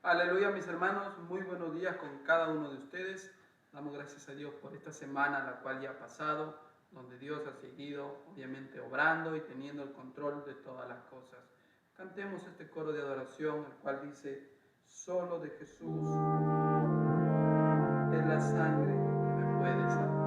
Aleluya, mis hermanos, muy buenos días con cada uno de ustedes. Damos gracias a Dios por esta semana, la cual ya ha pasado, donde Dios ha seguido, obviamente, obrando y teniendo el control de todas las cosas. Cantemos este coro de adoración, el cual dice: solo de Jesús es la sangre que me puede salvar.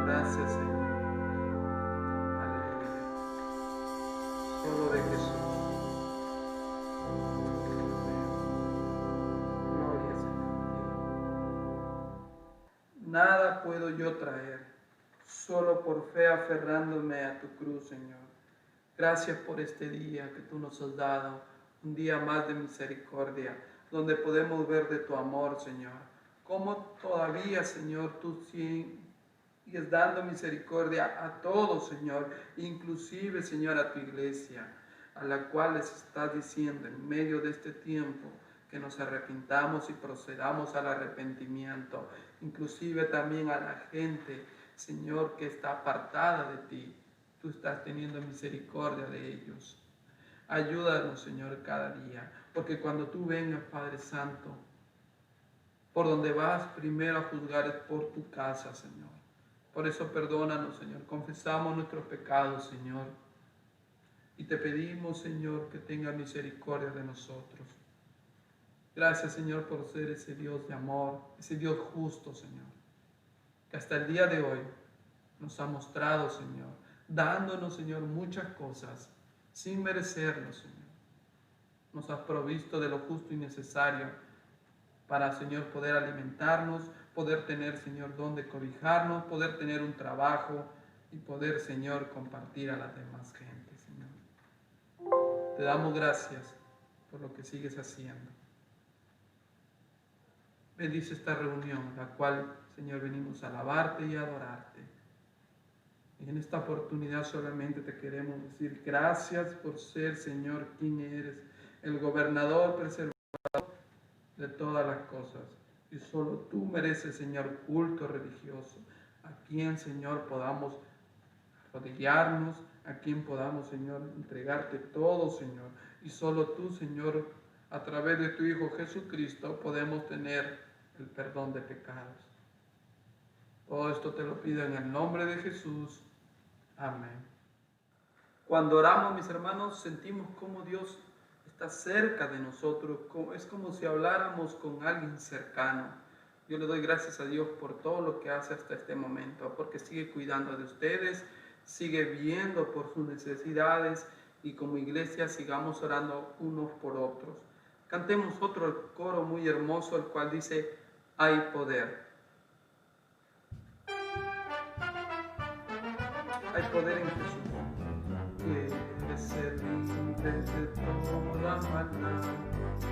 Gracias, Señor. Aleluya. Solo de Jesús. Gloria, Señor. Nada puedo yo traer, solo por fe aferrándome a tu cruz, Señor. Gracias por este día que tú nos has dado, un día más de misericordia, donde podemos ver de tu amor, Señor. Cómo todavía, Señor, tú sigues dando misericordia a todos, Señor, inclusive, Señor, a tu iglesia. a la cual les está diciendo en medio de este tiempo que nos arrepintamos y procedamos al arrepentimiento, inclusive también a la gente, Señor, que está apartada de ti. Tú estás teniendo misericordia de ellos. Ayúdanos, Señor, cada día, porque cuando tú vengas, Padre Santo, por donde vas primero a juzgar es por tu casa, Señor. Por eso perdónanos, Señor. Confesamos nuestros pecados, Señor. Y te pedimos, Señor, que tenga misericordia de nosotros. Gracias, Señor, por ser ese Dios de amor, ese Dios justo, Señor, que hasta el día de hoy nos ha mostrado, Señor, dándonos, Señor, muchas cosas sin merecerlo, Señor. Nos has provisto de lo justo y necesario para, Señor, poder alimentarnos, poder tener, Señor, donde cobijarnos, poder tener un trabajo y poder, Señor, compartir a las demás gente, Señor. Te damos gracias por lo que sigues haciendo. Bendice esta reunión, la cual, Señor, venimos a alabarte y a adorarte. Y en esta oportunidad solamente te queremos decir gracias por ser, Señor, quien eres, el gobernador, preservador de todas las cosas. Y solo tú mereces, Señor, culto religioso, a quien, Señor, podamos arrodillarnos, a quien podamos, Señor, entregarte todo, Señor. Y solo tú, Señor, a través de tu Hijo Jesucristo, podemos tener el perdón de pecados. Todo esto te lo pido en el nombre de Jesús. Amén. Cuando oramos, mis hermanos, sentimos como Dios está cerca de nosotros. Es como si habláramos con alguien cercano. Yo le doy gracias a Dios por todo lo que hace hasta este momento, porque sigue cuidando de ustedes, sigue viendo por sus necesidades y como iglesia sigamos orando unos por otros. Cantemos otro coro muy hermoso, el cual dice, hay poder. Hay poder en Jesús. Quieres ser libre de toda maldad.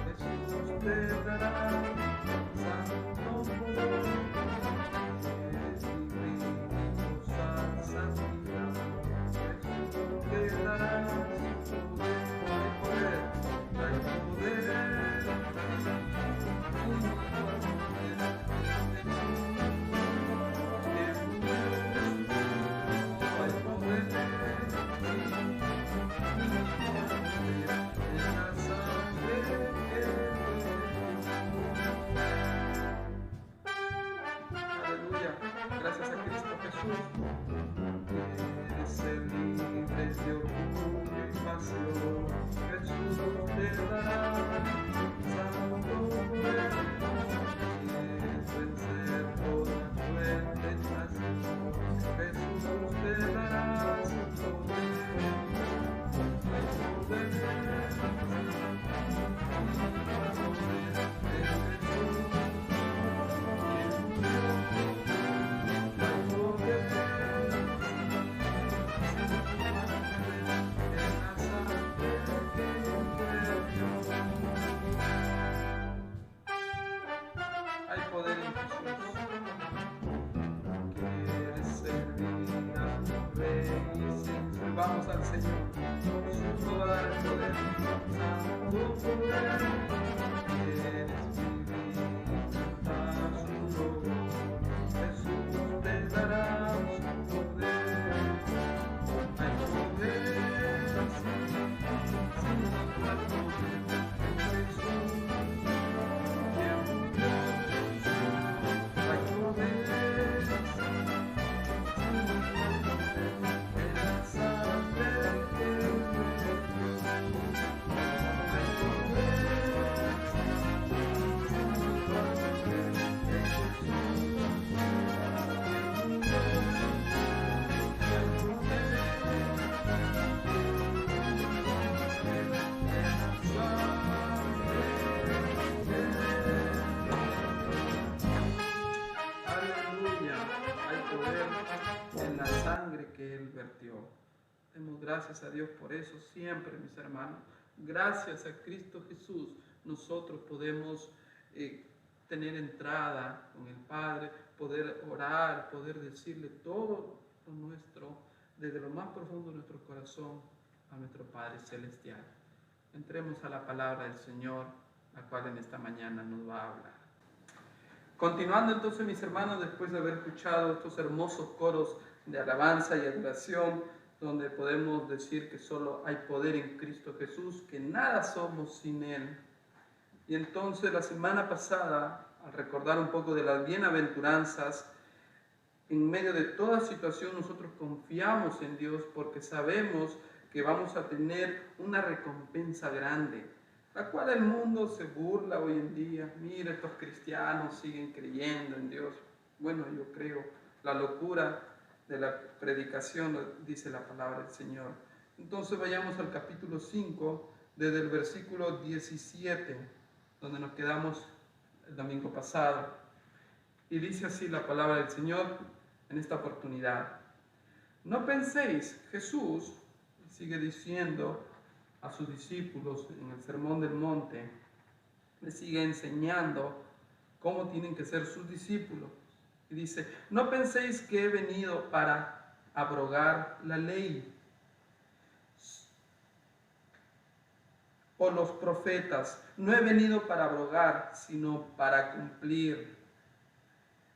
Jesús te dará santo poder. Quieres libre y gozar santidad. Jesús te dará su poder. Hay poder. Gracias a Cristo Jesús. Quieres ser libre de orgullo y pasión. Jesús te dará santo poder. Quieres vencer toda tu tentación. Jesús te dará su poder. Hay poder en Jesús. Quieres servir a tu Rey y sirvamos al Señor. Jesús nos va a dar el poder. Santo poder. Quieres vivir a su logro. Jesús te dará su poder. Hay poder. Que Él vertió. Demos gracias a Dios por eso siempre, mis hermanos. Gracias a Cristo Jesús, nosotros podemos tener entrada con el Padre, poder orar, poder decirle todo lo nuestro, desde lo más profundo de nuestro corazón. a nuestro Padre Celestial. Entremos a la palabra del Señor, la cual en esta mañana nos va a hablar. Continuando entonces, mis hermanos, después de haber escuchado estos hermosos coros de alabanza y adoración, donde podemos decir que solo hay poder en Cristo Jesús, que nada somos sin Él. Y entonces la semana pasada, al recordar un poco de las bienaventuranzas, en medio de toda situación nosotros confiamos en Dios porque sabemos que vamos a tener una recompensa grande, la cual el mundo se burla hoy en día. Mira, estos cristianos siguen creyendo en Dios. Bueno, yo creo, la locura de la predicación, dice la palabra del Señor. Entonces vayamos al capítulo 5, desde el versículo 17, donde nos quedamos el domingo pasado. Y dice así la palabra del Señor en esta oportunidad. No penséis, Jesús sigue diciendo a sus discípulos en el Sermón del Monte, les sigue enseñando cómo tienen que ser sus discípulos. Y dice, no penséis que he venido para abrogar la ley o los profetas. No he venido para abrogar, sino para cumplir.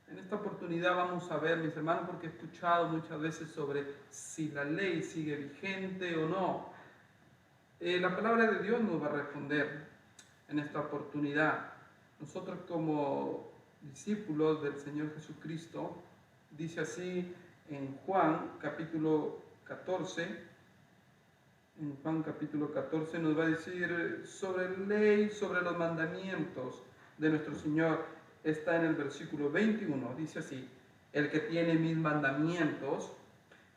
En esta oportunidad vamos a ver, mis hermanos, porque he escuchado muchas veces sobre si la ley sigue vigente o no. La palabra de Dios nos va a responder en esta oportunidad. Nosotros como discípulos del Señor Jesucristo, dice así en Juan capítulo 14, en Juan capítulo 14 nos va a decir sobre la ley, sobre los mandamientos de nuestro Señor. Está en el versículo 21, dice así, el que tiene mis mandamientos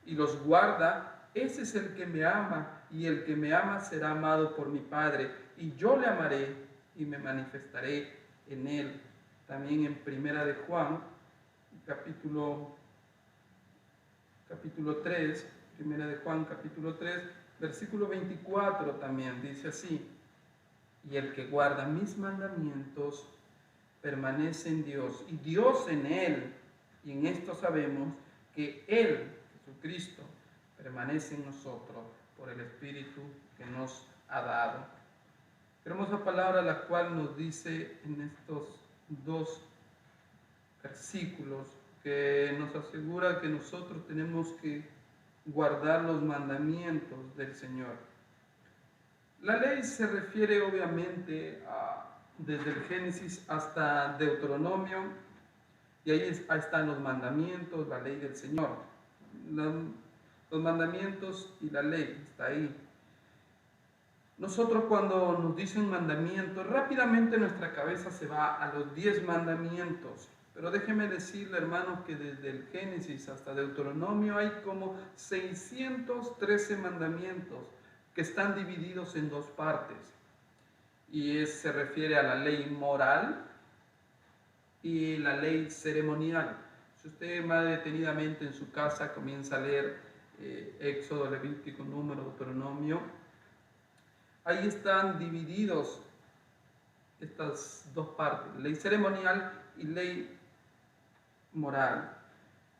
y los guarda, ese es el que me ama, y el que me ama será amado por mi Padre, y yo le amaré y me manifestaré en él. También en Primera de Juan, capítulo 3, Primera de Juan, capítulo 3, versículo 24 también dice así, y el que guarda mis mandamientos permanece en Dios y Dios en él, y en esto sabemos que Él, Jesucristo, permanece en nosotros por el Espíritu que nos ha dado. Hermosa palabra la cual nos dice en estos dos versículos que nos asegura que nosotros tenemos que guardar los mandamientos del Señor. La ley se refiere obviamente desde el Génesis hasta Deuteronomio, y ahí están los mandamientos, la ley del Señor. Los mandamientos y la ley está ahí. Nosotros cuando nos dicen mandamientos, rápidamente nuestra cabeza se va a los 10 mandamientos. Pero déjeme decirle, hermanos, que desde el Génesis hasta Deuteronomio hay como 613 mandamientos que están divididos en dos partes. Y se refiere a la ley moral y la ley ceremonial. Si usted más detenidamente en su casa comienza a leer Éxodo, Levítico, Número, Deuteronomio, ahí están divididos estas dos partes, ley ceremonial y ley moral.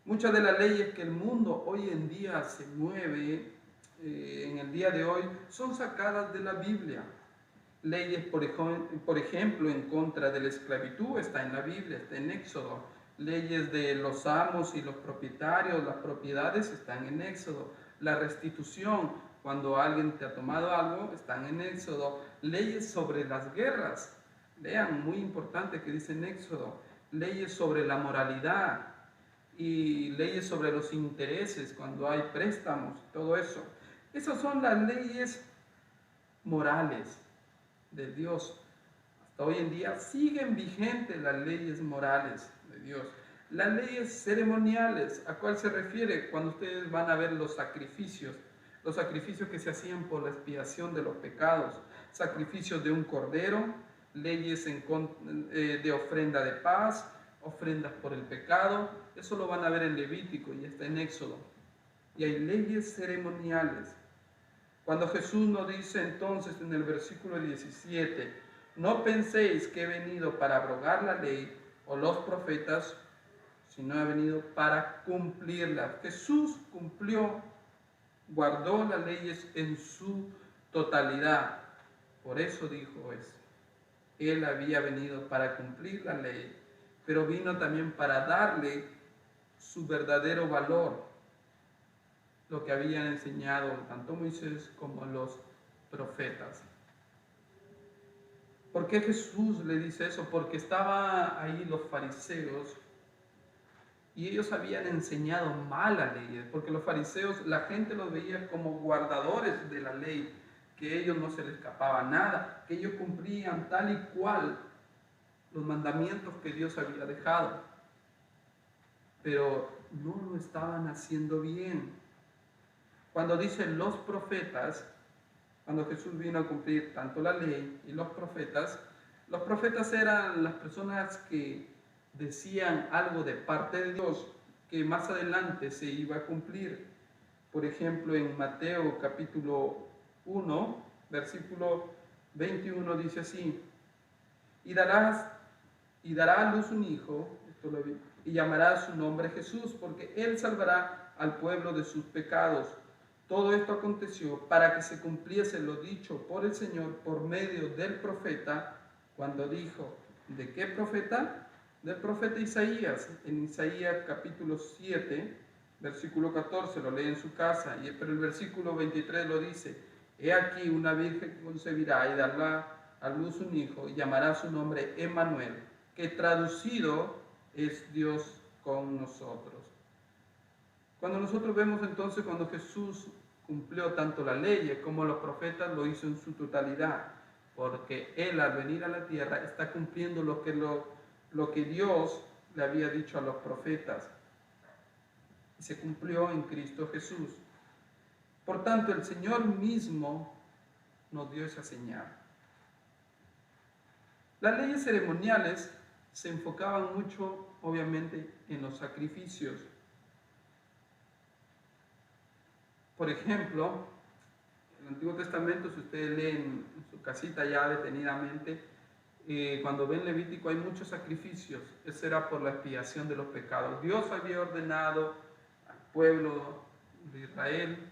Muchas de las leyes que el mundo hoy en día se mueve, en el día de hoy, son sacadas de la Biblia. Leyes, por ejemplo, en contra de la esclavitud, está en la Biblia, está en Éxodo. Leyes de los amos y los propietarios, las propiedades, están en Éxodo. La restitución, cuando alguien te ha tomado algo, están en Éxodo. Leyes sobre las guerras, lean, muy importante que dice en Éxodo. Leyes sobre la moralidad y leyes sobre los intereses, cuando hay préstamos, todo eso. Esas son las leyes morales de Dios. Hasta hoy en día siguen vigentes las leyes morales de Dios. Las leyes ceremoniales, ¿a cuál se refiere? Cuando ustedes van a ver los sacrificios que se hacían por la expiación de los pecados, sacrificios de un cordero, leyes de ofrenda de paz, ofrendas por el pecado, eso lo van a ver en Levítico y está en Éxodo. Y hay leyes ceremoniales. Cuando Jesús nos dice entonces en el versículo 17, no penséis que he venido para abrogar la ley o los profetas, sino he venido para cumplirla. Jesús cumplió guardó las leyes en su totalidad. Por eso dijo eso. Él había venido para cumplir la ley, pero vino también para darle su verdadero valor, lo que habían enseñado tanto Moisés como los profetas. ¿Por qué Jesús le dice eso? Porque estaban ahí los fariseos y ellos habían enseñado mal la ley, porque los fariseos, la gente los veía como guardadores de la ley, que a ellos no se les escapaba nada, que ellos cumplían tal y cual los mandamientos que Dios había dejado, pero no lo estaban haciendo bien. Cuando dicen los profetas, cuando Jesús vino a cumplir tanto la ley y los profetas eran las personas que decían algo de parte de Dios que más adelante se iba a cumplir. Por ejemplo, en Mateo capítulo 1, versículo 21 dice así: y dará a luz un hijo, y llamará su nombre Jesús, porque él salvará al pueblo de sus pecados. Todo esto aconteció para que se cumpliese lo dicho por el Señor por medio del profeta, cuando dijo: ¿de qué profeta? Del profeta Isaías. En Isaías capítulo 7, versículo 14, lo lee en su casa, pero el versículo 23 lo dice: he aquí una virgen concebirá y dará a luz un hijo, y llamará su nombre Emmanuel, que traducido es Dios con nosotros. Cuando nosotros vemos entonces cuando Jesús cumplió tanto la ley como los profetas, lo hizo en su totalidad, porque Él al venir a la tierra está cumpliendo lo que Dios le había dicho a los profetas. Y se cumplió en Cristo Jesús. Por tanto, el Señor mismo nos dio esa señal. Las leyes ceremoniales se enfocaban mucho, obviamente, en los sacrificios. Por ejemplo, en el Antiguo Testamento, si ustedes leen en su casita ya detenidamente, cuando ven Levítico hay muchos sacrificios. Eso era por la expiación de los pecados. Dios había ordenado al pueblo de Israel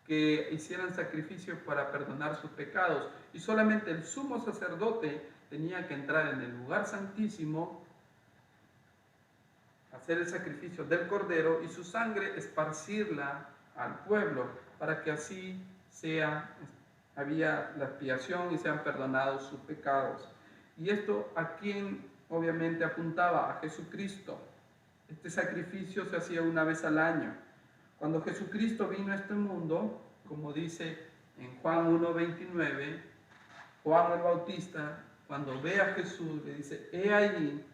que hicieran sacrificios para perdonar sus pecados. Y solamente el sumo sacerdote tenía que entrar en el lugar santísimo, hacer el sacrificio del cordero y su sangre esparcirla al pueblo, para que así había la expiación y sean perdonados sus pecados. Y esto a quien obviamente apuntaba: a Jesucristo. Este sacrificio se hacía una vez al año. Cuando Jesucristo vino a este mundo, como dice en Juan 1:29, Juan el Bautista, cuando ve a Jesús, le dice: he ahí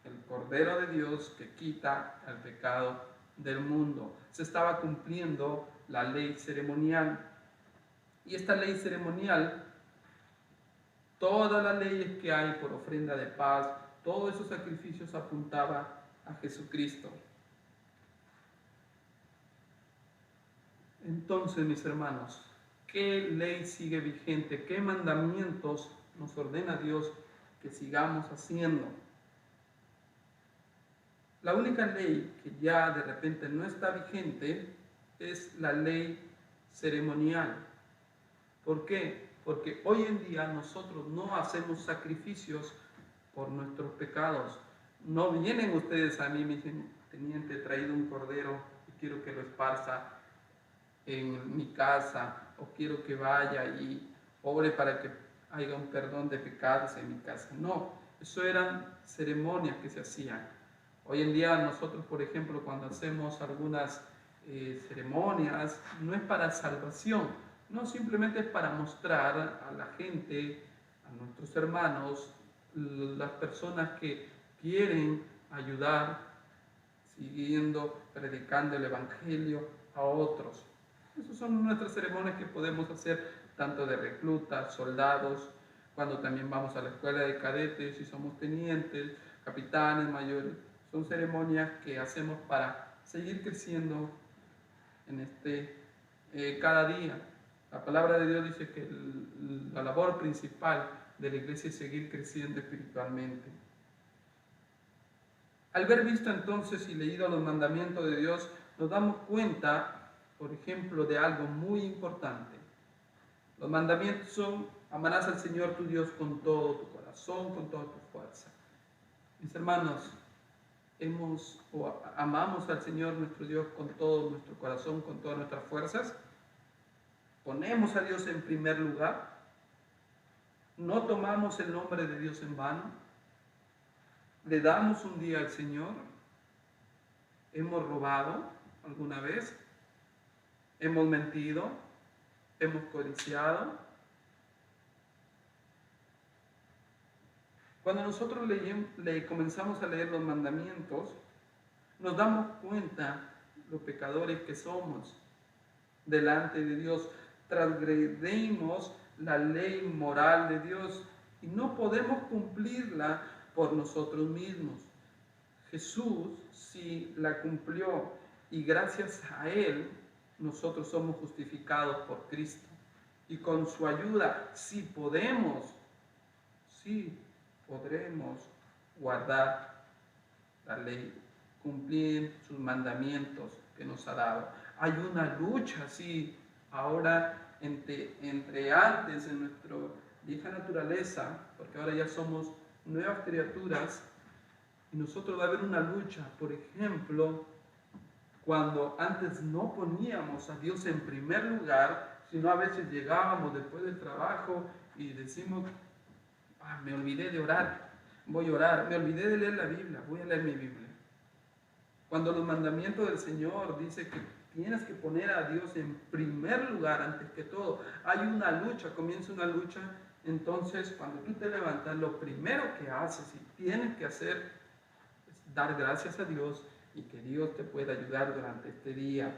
el Cordero de Dios que quita el pecado del mundo. Se estaba cumpliendo la ley ceremonial. Y esta ley ceremonial, todas las leyes que hay por ofrenda de paz, todos esos sacrificios apuntaban a Jesucristo. Entonces, mis hermanos, ¿qué ley sigue vigente? ¿Qué mandamientos nos ordena Dios que sigamos haciendo? La única ley que ya de repente no está vigente es la ley ceremonial. ¿Por qué? Porque hoy en día nosotros no hacemos sacrificios por nuestros pecados. No vienen ustedes a mí y me dicen: teniente, he traído un cordero y quiero que lo esparza en mi casa, o quiero que vaya y ore para que haya un perdón de pecados en mi casa. No, eso eran ceremonias que se hacían. Hoy en día nosotros, por ejemplo, cuando hacemos algunas ceremonias, no es para salvación, no, simplemente es para mostrar a la gente, a nuestros hermanos, las personas que quieren ayudar, siguiendo, predicando el Evangelio a otros. Esas son nuestras ceremonias que podemos hacer tanto de reclutas, soldados, cuando también vamos a la escuela de cadetes y somos tenientes, capitanes, mayores. Son ceremonias que hacemos para seguir creciendo en cada día. La palabra de Dios dice que la labor principal de la iglesia es seguir creciendo espiritualmente. Al ver visto entonces y leído los mandamientos de Dios, nos damos cuenta por ejemplo, de algo muy importante. Los mandamientos son: amarás al Señor tu Dios con todo tu corazón, con toda tu fuerza. Mis hermanos, amamos al Señor nuestro Dios con todo nuestro corazón, con todas nuestras fuerzas. Ponemos a Dios en primer lugar. No tomamos el nombre de Dios en vano. Le damos un día al Señor. ¿Hemos robado alguna vez? ¿Hemos mentido? ¿Hemos codiciado? Cuando nosotros comenzamos a leer los mandamientos, nos damos cuenta los pecadores que somos delante de Dios. Transgredimos la ley moral de Dios y no podemos cumplirla por nosotros mismos. Jesús sí la cumplió y gracias a Él nosotros somos justificados por Cristo. Y con su ayuda sí podremos guardar la ley, cumplir sus mandamientos que nos ha dado. Hay una lucha, sí, ahora entre antes en nuestra vieja naturaleza, porque ahora ya somos nuevas criaturas, y nosotros va a haber una lucha. Por ejemplo, cuando antes no poníamos a Dios en primer lugar, sino a veces llegábamos después del trabajo y decimos: me olvidé de orar, voy a orar, me olvidé de leer la Biblia, voy a leer mi Biblia. Cuando los mandamientos del Señor dice que tienes que poner a Dios en primer lugar antes que todo, hay una lucha, comienza una lucha. Entonces, cuando tú te levantas, lo primero que haces y tienes que hacer es dar gracias a Dios y que Dios te pueda ayudar durante este día.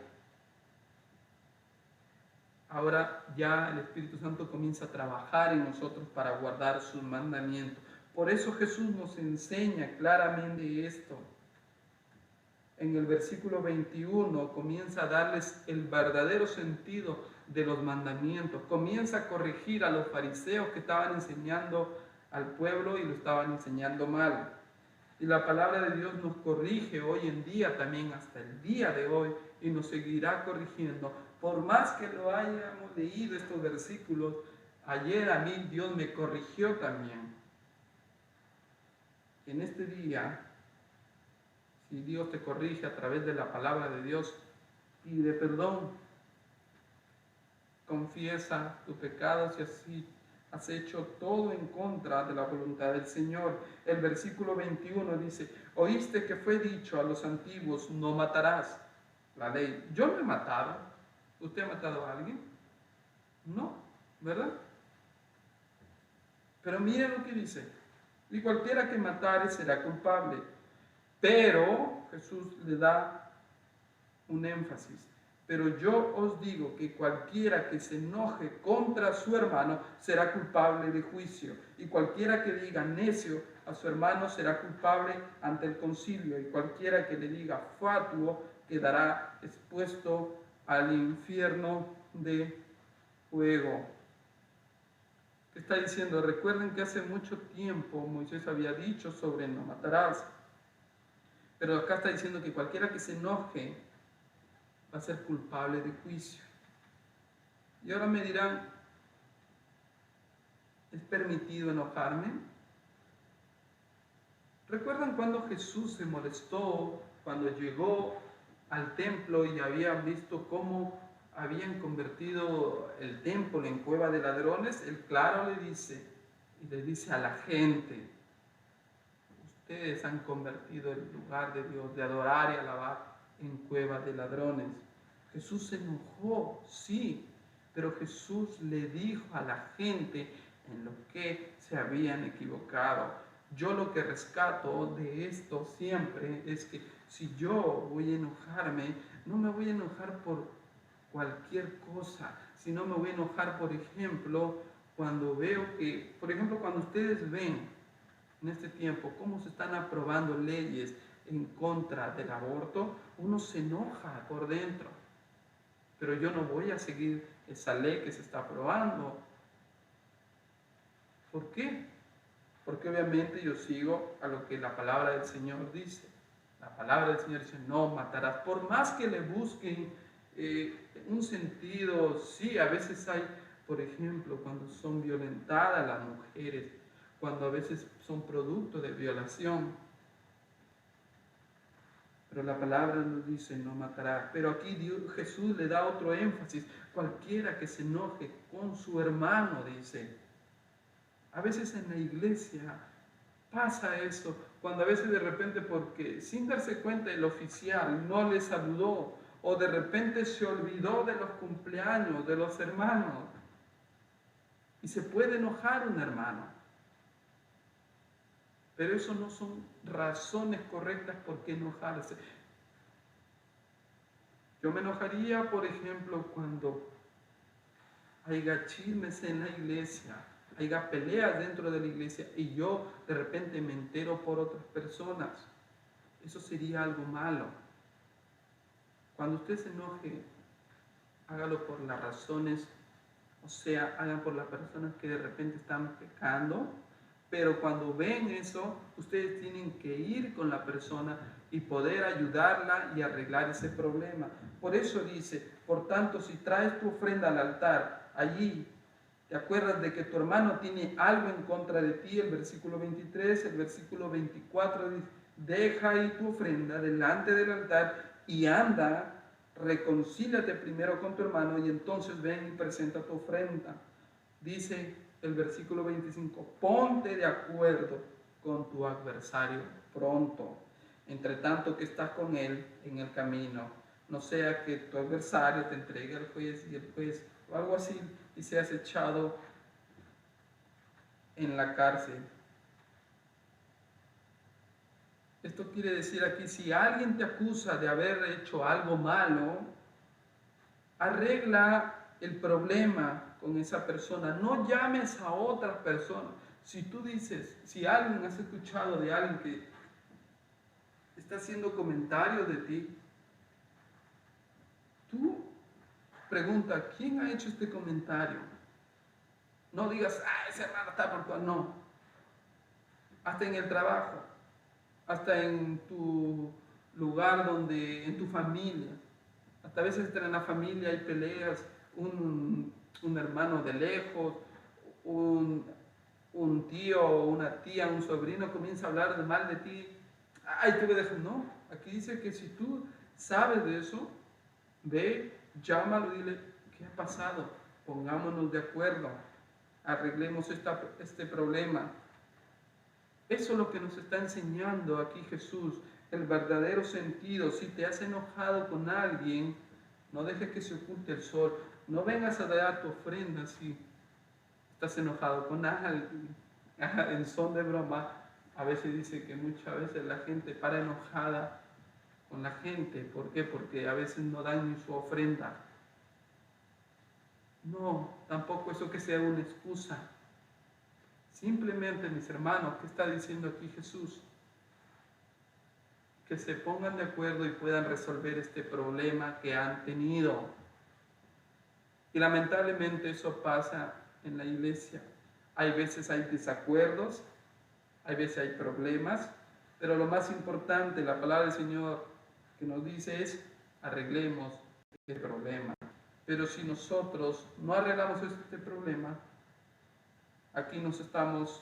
Ahora ya el Espíritu Santo comienza a trabajar en nosotros para guardar sus mandamientos. Por eso Jesús nos enseña claramente esto. En el versículo 21 comienza a darles el verdadero sentido de los mandamientos. Comienza a corregir a los fariseos que estaban enseñando al pueblo y lo estaban enseñando mal. Y la palabra de Dios nos corrige hoy en día también, hasta el día de hoy, y nos seguirá corrigiendo. Por más que lo hayamos leído estos versículos, ayer a mí Dios me corrigió también. En este día, si Dios te corrige a través de la palabra de Dios, pide perdón, confiesa tus pecados y así has hecho todo en contra de la voluntad del Señor. El versículo 21 dice: oíste que fue dicho a los antiguos, no matarás. La ley. Yo no he matado. ¿Usted ha matado a alguien? No, ¿verdad? Pero mire lo que dice: y cualquiera que matare será culpable. Pero Jesús le da un énfasis: pero yo os digo que cualquiera que se enoje contra su hermano será culpable de juicio, y cualquiera que diga necio a su hermano será culpable ante el concilio, y cualquiera que le diga fatuo quedará expuesto al infierno de fuego. ¿Qué está diciendo? Recuerden que hace mucho tiempo Moisés había dicho sobre no matarás, pero acá está diciendo que cualquiera que se enoje va a ser culpable de juicio. Y ahora me dirán: ¿es permitido enojarme? ¿Recuerdan cuando Jesús se molestó cuando llegó al templo y habían visto cómo habían convertido el templo en cueva de ladrones? Él claro le dice a la gente: ustedes han convertido el lugar de Dios, de adorar y alabar, en cueva de ladrones. Jesús se enojó, sí, pero Jesús le dijo a la gente en lo que se habían equivocado. Yo lo que rescato de esto siempre es que si yo voy a enojarme, no me voy a enojar por cualquier cosa, sino me voy a enojar, por ejemplo, cuando veo que, por ejemplo, cuando ustedes ven en este tiempo cómo se están aprobando leyes en contra del aborto, uno se enoja por dentro. Pero yo no voy a seguir esa ley que se está aprobando. ¿Por qué? Porque obviamente yo sigo a lo que la palabra del Señor dice. La palabra del Señor dice: no matarás. Por más que le busquen un sentido, sí, a veces hay, por ejemplo, cuando son violentadas las mujeres, cuando a veces son producto de violación. Pero la palabra nos dice no matará. Pero aquí Jesús le da otro énfasis. Cualquiera que se enoje con su hermano, dice. A veces en la iglesia pasa eso, cuando a veces de repente porque sin darse cuenta el oficial no le saludó o de repente se olvidó de los cumpleaños de los hermanos y se puede enojar un hermano. Pero eso no son razones correctas por qué enojarse. Yo me enojaría, por ejemplo, cuando haya chismes en la iglesia, haya peleas dentro de la iglesia y yo de repente me entero por otras personas. Eso sería algo malo. Cuando usted se enoje, hágalo por las razones, o sea, hagan por las personas que de repente están pecando, pero cuando ven eso, ustedes tienen que ir con la persona y poder ayudarla y arreglar ese problema. Por eso dice, por tanto, si traes tu ofrenda al altar, allí te acuerdas de que tu hermano tiene algo en contra de ti, el versículo 23, el versículo 24 dice, deja ahí tu ofrenda delante del altar y anda, reconcíliate primero con tu hermano y entonces ven y presenta tu ofrenda. Dice el versículo 25, ponte de acuerdo con tu adversario pronto, entre tanto que estás con él en el camino, no sea que tu adversario te entregue al juez y el juez o algo así y seas echado en la cárcel. Esto quiere decir aquí, si alguien te acusa de haber hecho algo malo, arregla el problema con esa persona. No llames a otras personas. Si tú dices, si alguien has escuchado de alguien que está haciendo comentarios de ti, tú pregunta, ¿quién ha hecho este comentario? No digas, ese hermano está por cual. No. Hasta en el trabajo, hasta en tu lugar donde, en tu familia. Hasta a veces en la familia hay peleas, un hermano de lejos, un tío o una tía, un sobrino comienza a hablar de mal de ti. Ay, tú me dejas. No, aquí dice que si tú sabes de eso, ve, llámalo y dile, ¿qué ha pasado? Pongámonos de acuerdo, arreglemos este problema. Eso es lo que nos está enseñando aquí Jesús, el verdadero sentido. Si te has enojado con alguien, no dejes que se oculte el sol. No vengas a dar tu ofrenda si estás enojado con alguien. En son de broma, a veces dice que muchas veces la gente para enojada con la gente. ¿Por qué? Porque a veces no dan ni su ofrenda. No, tampoco eso que sea una excusa. Simplemente, mis hermanos, ¿qué está diciendo aquí Jesús? Que se pongan de acuerdo y puedan resolver este problema que han tenido. Y lamentablemente eso pasa en la iglesia. Hay veces hay desacuerdos, hay veces hay problemas, pero lo más importante, la palabra del Señor que nos dice es, arreglemos este problema. Pero si nosotros no arreglamos este problema, aquí nos estamos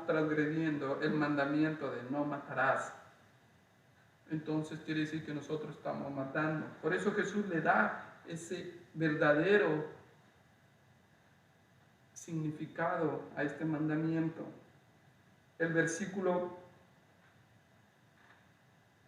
transgrediendo el mandamiento de no matarás. Entonces quiere decir que nosotros estamos matando. Por eso Jesús le da ese verdadero significado a este mandamiento. El versículo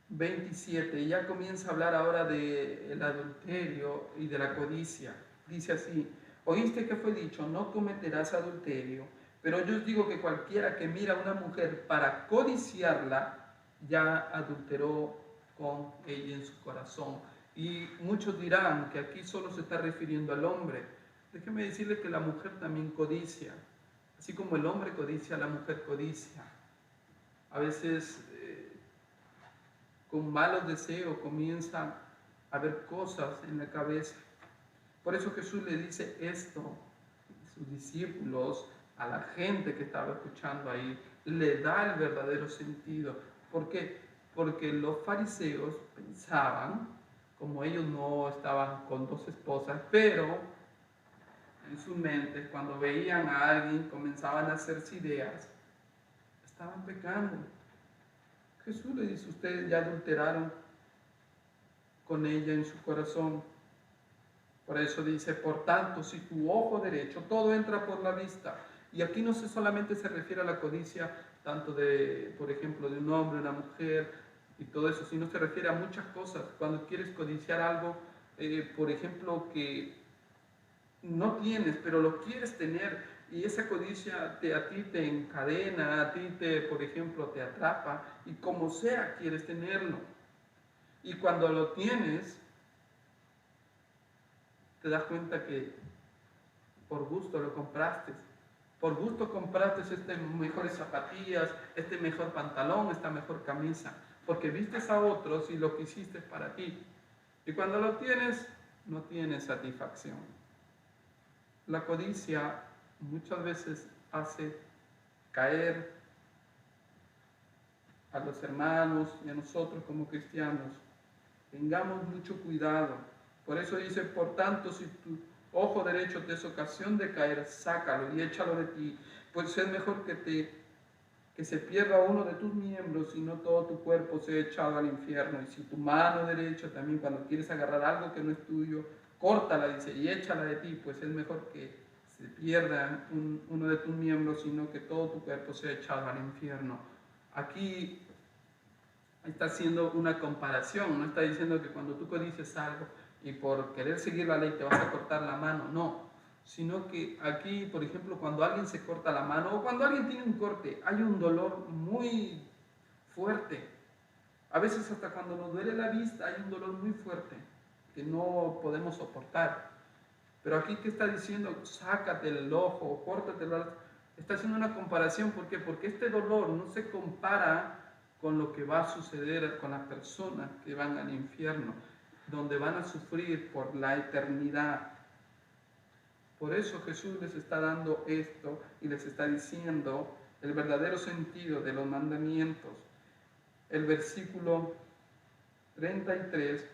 27 ya comienza a hablar ahora del adulterio y de la codicia. Dice así, oíste que fue dicho, no cometerás adulterio, pero yo os digo que cualquiera que mira a una mujer para codiciarla, ya adulteró con ella en su corazón. Y muchos dirán que aquí solo se está refiriendo al hombre. Déjeme decirle que la mujer también codicia. Así como el hombre codicia, la mujer codicia. A veces con malos deseos comienza a ver cosas en la cabeza. Por eso Jesús le dice esto a sus discípulos, a la gente que estaba escuchando ahí, le da el verdadero sentido. ¿Por qué? Porque los fariseos pensaban, como ellos no estaban con dos esposas, pero en su mente, cuando veían a alguien, comenzaban a hacerse ideas, estaban pecando. Jesús le dice, ustedes ya adulteraron con ella en su corazón. Por eso dice, por tanto, si tu ojo derecho, todo entra por la vista. Y aquí no solamente se refiere a la codicia, tanto de, por ejemplo, de un hombre, una mujer y todo eso, sino se refiere a muchas cosas. Cuando quieres codiciar algo, por ejemplo, que no tienes, pero lo quieres tener, y esa codicia a ti te encadena, a ti te, por ejemplo, te atrapa, y como sea quieres tenerlo. Y cuando lo tienes, te das cuenta que por gusto lo compraste. Por gusto compraste estas mejores zapatillas, este mejor pantalón, esta mejor camisa, porque vistes a otros y lo quisiste para ti. Y cuando lo tienes, no tienes satisfacción. La codicia muchas veces hace caer a los hermanos y a nosotros como cristianos. Tengamos mucho cuidado. Por eso dice, por tanto, si tu ojo derecho te es ocasión de caer, sácalo y échalo de ti, pues es mejor que se pierda uno de tus miembros y no todo tu cuerpo sea echado al infierno. Y si tu mano derecha también, cuando quieres agarrar algo que no es tuyo, córtala, dice, y échala de ti, pues es mejor que se pierda uno de tus miembros, sino que todo tu cuerpo sea echado al infierno. Aquí está haciendo una comparación, no está diciendo que cuando tú codices algo y por querer seguir la ley te vas a cortar la mano, no, sino que aquí, por ejemplo, cuando alguien se corta la mano o cuando alguien tiene un corte, hay un dolor muy fuerte. A veces hasta cuando nos duele la vista hay un dolor muy fuerte que no podemos soportar. Pero aquí, ¿qué está diciendo? Sácate el ojo, córtate el ojo. Está haciendo una comparación, ¿por qué? Porque este dolor no se compara con lo que va a suceder con las personas que van al infierno, donde van a sufrir por la eternidad. Por eso Jesús les está dando esto y les está diciendo el verdadero sentido de los mandamientos. El versículo 33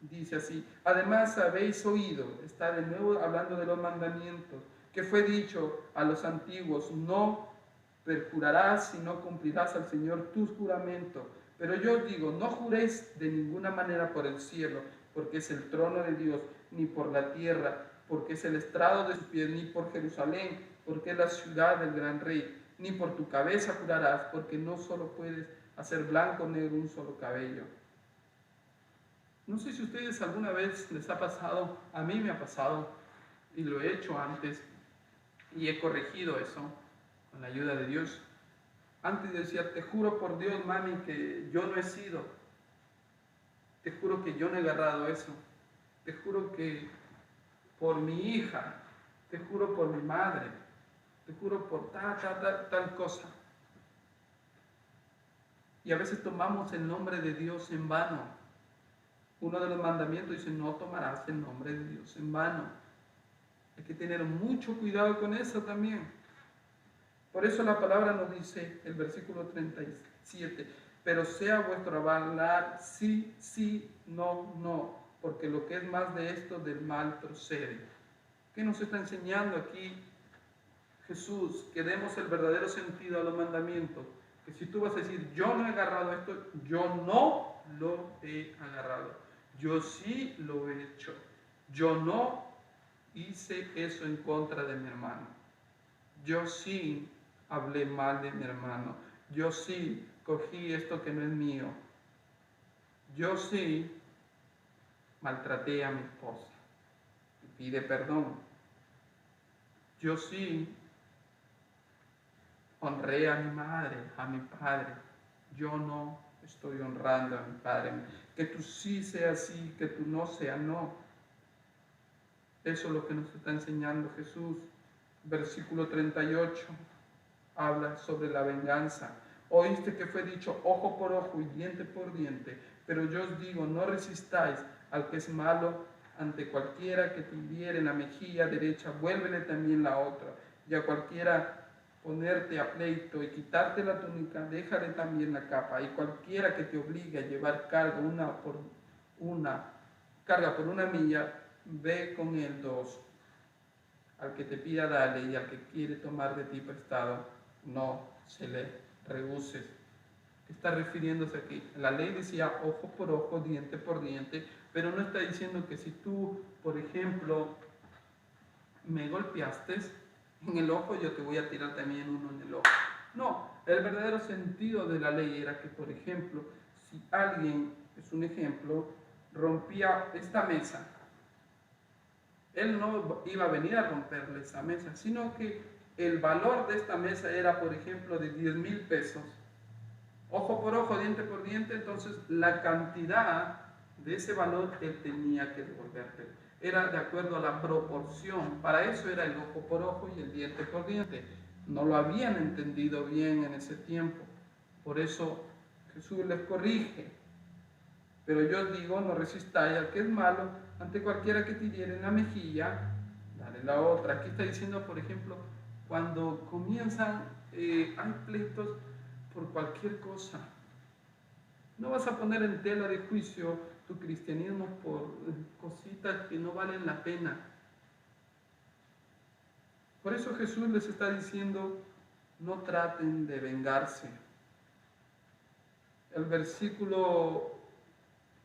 dice así, además habéis oído, está de nuevo hablando de los mandamientos, que fue dicho a los antiguos, no perjurarás y no cumplirás al Señor tus juramentos. Pero yo os digo, no juréis de ninguna manera por el cielo, porque es el trono de Dios, ni por la tierra, porque es el estrado de sus pies, ni por Jerusalén, porque es la ciudad del gran rey, ni por tu cabeza jurarás, porque no solo puedes hacer blanco o negro un solo cabello. No sé si a ustedes alguna vez les ha pasado, a mí me ha pasado, y lo he hecho antes, y he corregido eso con la ayuda de Dios. Antes decía, te juro por Dios, mami, que yo no he sido. Te juro que yo no he agarrado eso. Te juro que por mi hija, te juro por mi madre, te juro por tal cosa. Y a veces tomamos el nombre de Dios en vano. Uno de los mandamientos dice, no tomarás el nombre de Dios en vano. Hay que tener mucho cuidado con eso también. Por eso la palabra nos dice, el versículo 37, pero sea vuestro hablar sí, sí, no, no, porque lo que es más de esto del mal procede. ¿Qué nos está enseñando aquí Jesús? Que demos el verdadero sentido a los mandamientos. Que si tú vas a decir, yo no he agarrado esto, yo no lo he agarrado. Yo sí lo he hecho. Yo no hice eso en contra de mi hermano. Yo sí hablé mal de mi hermano. Yo sí cogí esto que no es mío. Yo sí maltraté a mi esposa. Y pide perdón. Yo sí honré a mi madre, a mi padre. Yo no estoy honrando a mi padre. Que tú sí seas sí, que tú no seas no. Eso es lo que nos está enseñando Jesús. Versículo 38 habla sobre la venganza. Oíste que fue dicho ojo por ojo y diente por diente, pero yo os digo, no resistáis al que es malo. Ante cualquiera que te hiriere en la mejilla derecha, vuélvele también la otra. Y a cualquiera ponerte a pleito y quitarte la túnica, déjale también la capa. Y cualquiera que te obligue a llevar carga carga por 1 milla, ve con el 2. Al que te pida dale, y al que quiere tomar de ti prestado, no se le rehuses. ¿Qué está refiriéndose aquí? La ley decía ojo por ojo, diente por diente, pero no está diciendo que si tú, por ejemplo, me golpeaste en el ojo, yo te voy a tirar también uno en el ojo. No, el verdadero sentido de la ley era que, por ejemplo, si alguien, es un ejemplo, rompía esta mesa, él no iba a venir a romperle esa mesa, sino que el valor de esta mesa era, por ejemplo, de 10,000 pesos. Ojo por ojo, diente por diente, entonces la cantidad de ese valor él tenía que devolverte. Era de acuerdo a la proporción. Para eso era el ojo por ojo y el diente por diente. No lo habían entendido bien en ese tiempo. Por eso Jesús les corrige. Pero yo digo, no resistáis al que es malo, ante cualquiera que te hiere en la mejilla, dale la otra. Aquí está diciendo, por ejemplo, cuando comienzan, hay pleitos por cualquier cosa. No vas a poner en tela de juicio tu cristianismo por cositas que no valen la pena. Por eso Jesús les está diciendo, no traten de vengarse. El versículo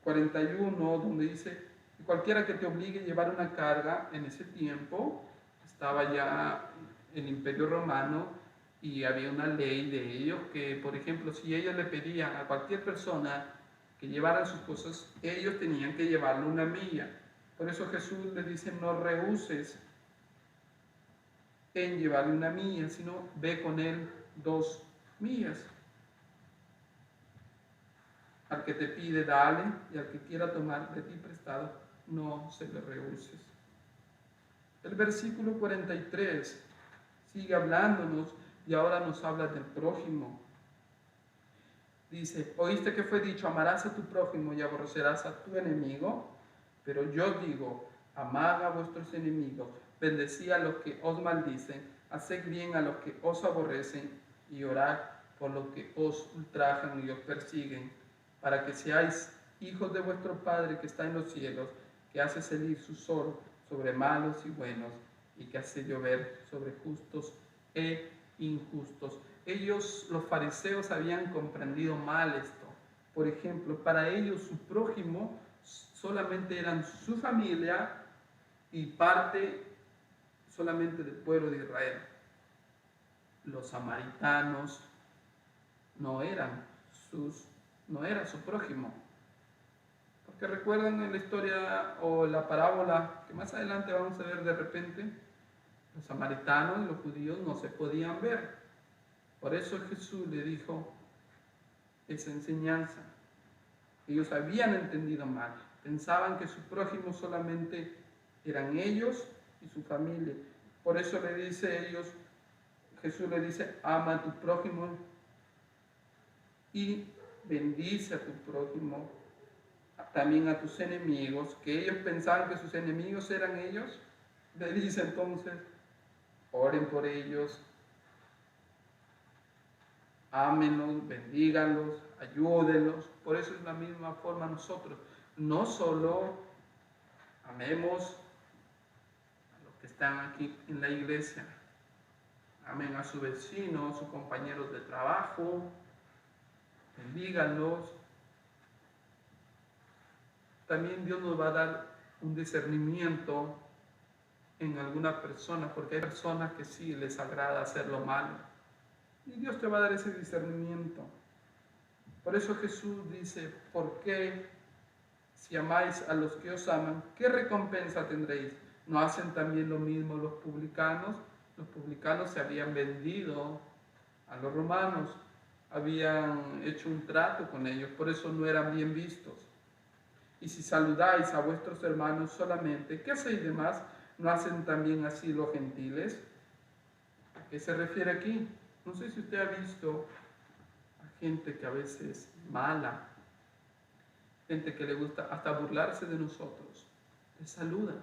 41, donde dice, cualquiera que te obligue a llevar una carga, en ese tiempo estaba ya el Imperio Romano y había una ley de ellos que, por ejemplo, si ellos le pedían a cualquier persona que llevara sus cosas, ellos tenían que llevarlo 1 milla. Por eso Jesús les dice, no rehuses en llevarle 1 milla, sino ve con él 2 millas. Al que te pide, dale, y al que quiera tomar de ti prestado, no se le rehuses. El versículo 43 sigue hablándonos y ahora nos habla del prójimo. Dice, oíste que fue dicho, amarás a tu prójimo y aborrecerás a tu enemigo, pero yo digo, amad a vuestros enemigos, bendecid a los que os maldicen, haced bien a los que os aborrecen y orad por los que os ultrajan y os persiguen, para que seáis hijos de vuestro Padre que está en los cielos, que hace salir su sol sobre malos y buenos, y que hace llover sobre justos e injustos. Ellos, los fariseos, habían comprendido mal esto. Por ejemplo, para ellos su prójimo solamente eran su familia y parte solamente del pueblo de Israel. Los samaritanos no eran su prójimo. Porque recuerdan en la historia o la parábola que más adelante vamos a ver de repente, los samaritanos y los judíos no se podían ver. Por eso Jesús le dijo esa enseñanza. Ellos habían entendido mal. Pensaban que su prójimo solamente eran ellos y su familia. Por eso le dice a ellos, Jesús le dice, ama a tu prójimo y bendice a tu prójimo, también a tus enemigos, que ellos pensaban que sus enemigos eran ellos. Le dice entonces, oren por ellos, ámenlos, bendíganlos, ayúdenlos. Por eso es la misma forma nosotros. No solo amemos a los que están aquí en la iglesia, amen a su vecino, a sus compañeros de trabajo, bendíganlos. También Dios nos va a dar un discernimiento en alguna persona, porque hay personas que sí les agrada hacer lo malo. Y Dios te va a dar ese discernimiento. Por eso Jesús dice, ¿por qué si amáis a los que os aman, qué recompensa tendréis? ¿No hacen también lo mismo los publicanos? Los publicanos se habían vendido a los romanos, habían hecho un trato con ellos, por eso no eran bien vistos. Y si saludáis a vuestros hermanos solamente, ¿qué hacéis de más? ¿No hacen también así los gentiles? ¿A qué se refiere aquí? No sé si usted ha visto a gente que a veces es mala, gente que le gusta hasta burlarse de nosotros, te saluda.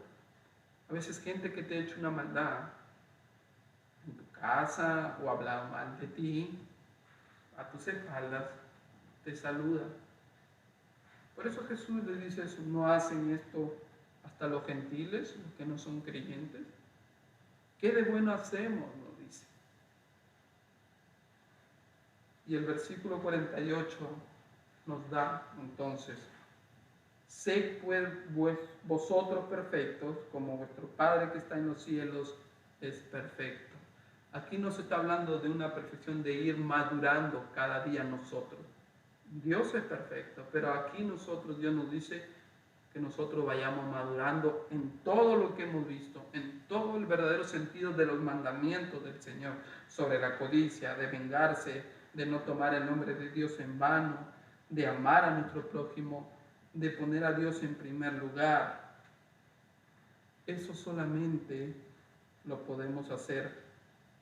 A veces gente que te ha hecho una maldad en tu casa o ha hablado mal de ti, a tus espaldas, te saluda. Por eso Jesús les dice eso, no hacen esto hasta los gentiles, los que no son creyentes. ¿Qué de bueno hacemos? Nos dice. Y el versículo 48 nos da entonces: sed pues vosotros perfectos, como vuestro Padre que está en los cielos es perfecto. Aquí no se está hablando de una perfección de ir madurando cada día nosotros. Dios es perfecto, pero aquí Dios nos dice que nosotros vayamos madurando en todo lo que hemos visto, en todo el verdadero sentido de los mandamientos del Señor, sobre la codicia, de vengarse, de no tomar el nombre de Dios en vano, de amar a nuestro prójimo, de poner a Dios en primer lugar. Eso solamente lo podemos hacer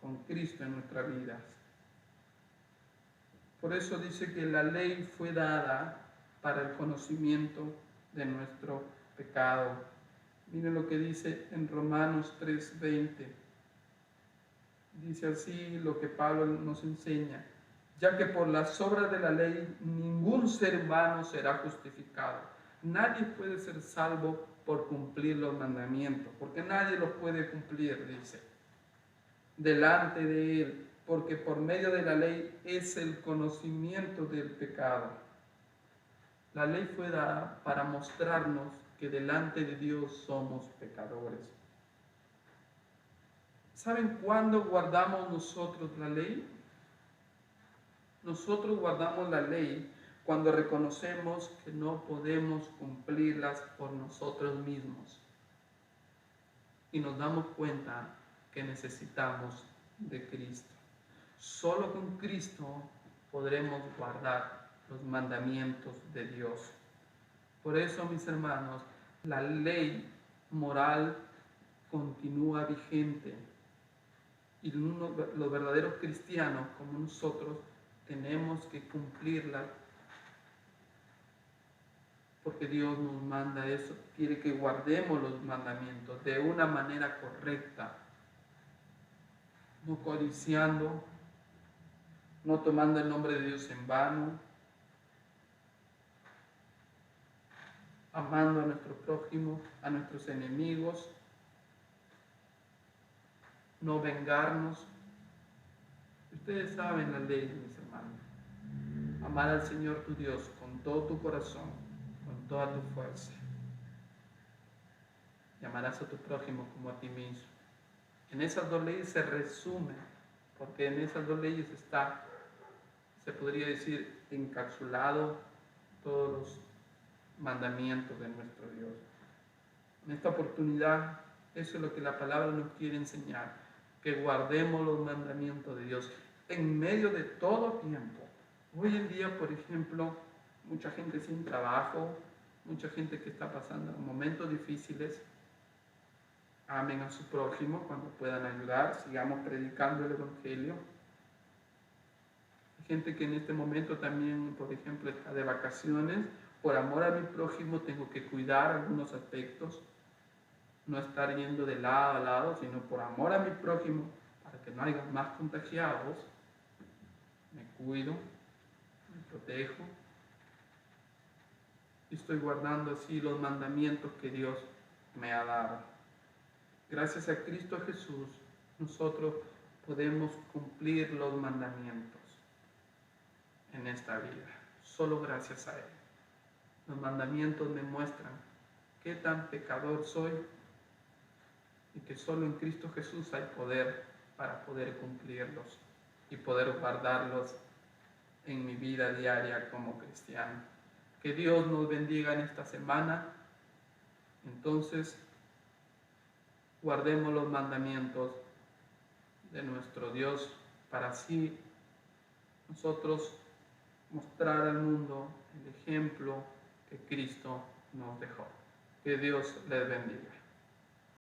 con Cristo en nuestras vidas. Por eso dice que la ley fue dada para el conocimiento de nuestro pecado. Miren lo que dice en Romanos 3:20. Dice así lo que Pablo nos enseña: ya que por las obras de la ley ningún ser humano será justificado. Nadie puede ser salvo por cumplir los mandamientos, porque nadie los puede cumplir, dice, delante de él, porque por medio de la ley es el conocimiento del pecado. La ley fue dada para mostrarnos que delante de Dios somos pecadores. ¿Saben cuándo guardamos nosotros la ley? Nosotros guardamos la ley cuando reconocemos que no podemos cumplirlas por nosotros mismos y nos damos cuenta que necesitamos de Cristo. Solo con Cristo podremos guardar los mandamientos de Dios. Por eso, mis hermanos, la ley moral continúa vigente y los verdaderos cristianos como nosotros tenemos que cumplirla, porque Dios nos manda eso, quiere que guardemos los mandamientos de una manera correcta, no codiciando, no tomando el nombre de Dios en vano, amando a nuestro prójimo, a nuestros enemigos, no vengarnos. Ustedes saben la ley, mis hermanos. Amar al Señor tu Dios con todo tu corazón, con toda tu fuerza. Y amarás a tu prójimo como a ti mismo. En esas dos leyes se resume, porque en esas dos leyes está, se podría decir, encapsulado todos los mandamientos de nuestro Dios. En esta oportunidad, eso es lo que la palabra nos quiere enseñar, que guardemos los mandamientos de Dios en medio de todo tiempo. Hoy en día, por ejemplo, mucha gente sin trabajo, mucha gente que está pasando momentos difíciles. Amen a su prójimo cuando puedan ayudar, sigamos predicando el Evangelio. Hay gente que en este momento también, por ejemplo, está de vacaciones. Por amor a mi prójimo tengo que cuidar algunos aspectos, no estar yendo de lado a lado, sino por amor a mi prójimo, para que no haya más contagiados, me cuido, me protejo y estoy guardando así los mandamientos que Dios me ha dado. Gracias a Cristo Jesús, nosotros podemos cumplir los mandamientos en esta vida, solo gracias a Él. Los mandamientos me muestran qué tan pecador soy y que solo en Cristo Jesús hay poder para poder cumplirlos y poder guardarlos en mi vida diaria como cristiano. Que Dios nos bendiga en esta semana. Entonces, guardemos los mandamientos de nuestro Dios para así nosotros mostrar al mundo el ejemplo que Cristo nos dejó. Que Dios les bendiga.